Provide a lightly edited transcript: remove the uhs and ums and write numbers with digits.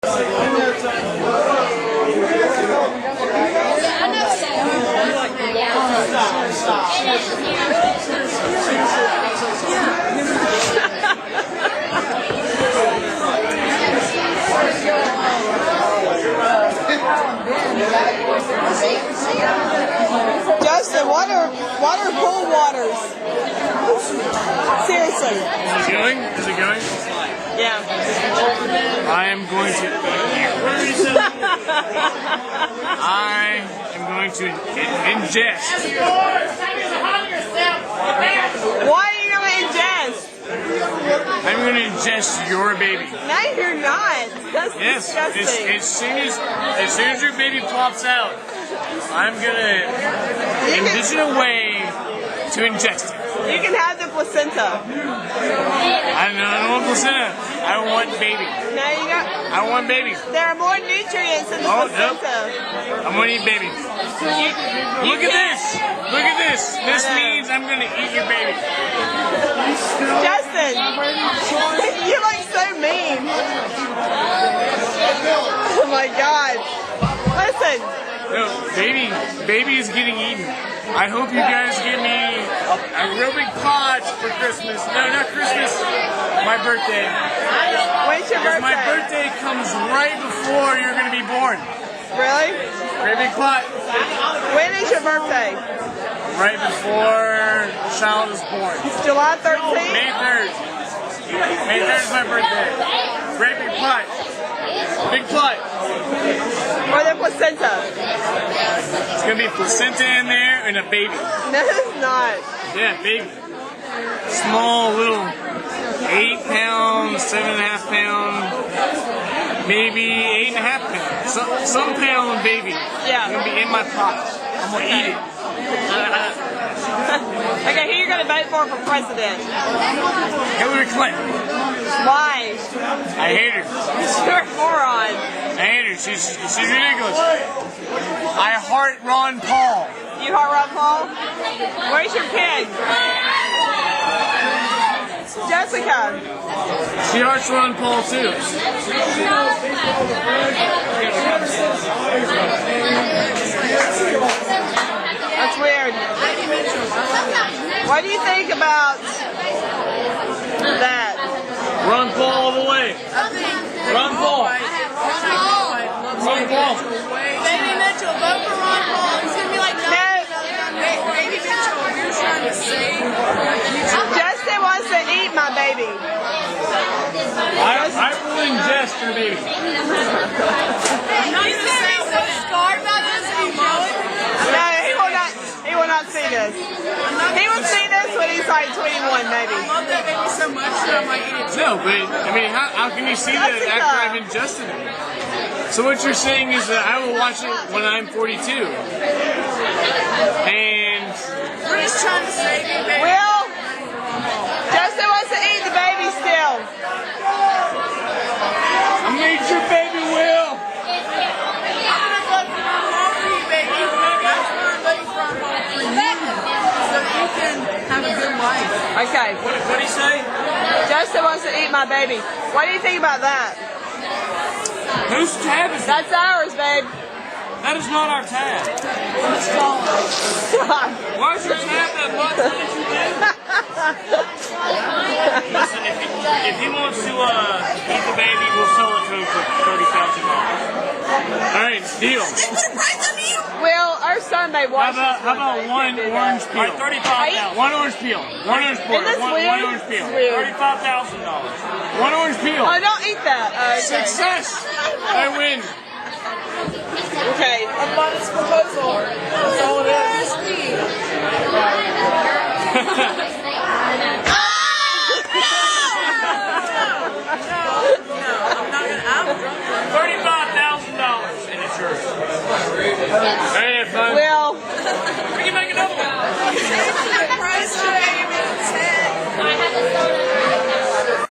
Justin, what are pool waters? Seriously. Is it going? Is it going? Yeah. I am going to. I am going to ingest. What are you going to ingest? I'm going to ingest your baby. No, you're not. That's disgusting. As soon as your baby pops out, I'm going to envision a way to ingest it. You can have the placenta. I don't want placenta. I want baby. No, you got. I want baby. There are more nutrients in the placenta. Nope. I'm going to eat baby. Look at this. Look at this. This means I'm going to eat your baby. Justin, you look so mean. Oh my God. Listen. No, baby is getting eaten. I hope you guys give me a real big pot for Christmas. No, not Christmas. My birthday. When's your birthday? My birthday comes right before you're going to be born. Really? Great big pot. When is your birthday? Right before the child is born. It's July 13th? May 3rd. May 3rd is my birthday. Great big pot. Big pot. Or the placenta? It's going to be placenta in there and a baby. No, it's not. Yeah, baby. Small little 8 pound, 7.5 pound, maybe 8.5 pounds. Some pound baby. Yeah. It's going to be in my pot. I'm going to eat it. Okay, who you're going to vote for president? Hillary Clinton. Why? I hate her. You're a moron. I hate her. She's ridiculous. I heart Ron Paul. You heart Ron Paul? Where's your kid? Jessica. She hearts Ron Paul too. That's weird. What do you think about that? Ron Paul all the way. Ron Paul. Ron Paul. Baby Mitchell, vote for Ron Paul. He's going to be like, no. Baby Mitchell, you're trying to say. Justin wants to eat my baby. I will ingest your baby. He's going to be so scarred about this and he know it. No, he will not see this. He will see this when he's like 21 maybe. I love that baby so much that I might eat it too. No, but I mean, how can you see that after I've ingested it? So what you're saying is that I will watch it when I'm 42. And We're just trying to save you, baby. Will? Justin wants to eat the baby still. I made your baby, Will. I'm going to vote for Ron Paul for you, baby. That's why I'm voting for Ron Paul for you. So that you can have a good life. Okay. What did he say? Justin wants to eat my baby. What do you think about that? Whose tab is that? That's ours, babe. That is not our tab. Why is your tab that much? What did you do? Listen, if he wants to eat the baby, we'll sell it to him for $30,000. Alright, deal. Well, our son may watch How about one orange peel? One orange peel. One orange peel. Isn't this One weird? orange peel. It's weird. $35,000. One orange peel. Oh, don't eat that. Okay. Success! I win. Okay. I bought this proposal. That's all it is. $35,000 and it's yours. Hey, fun.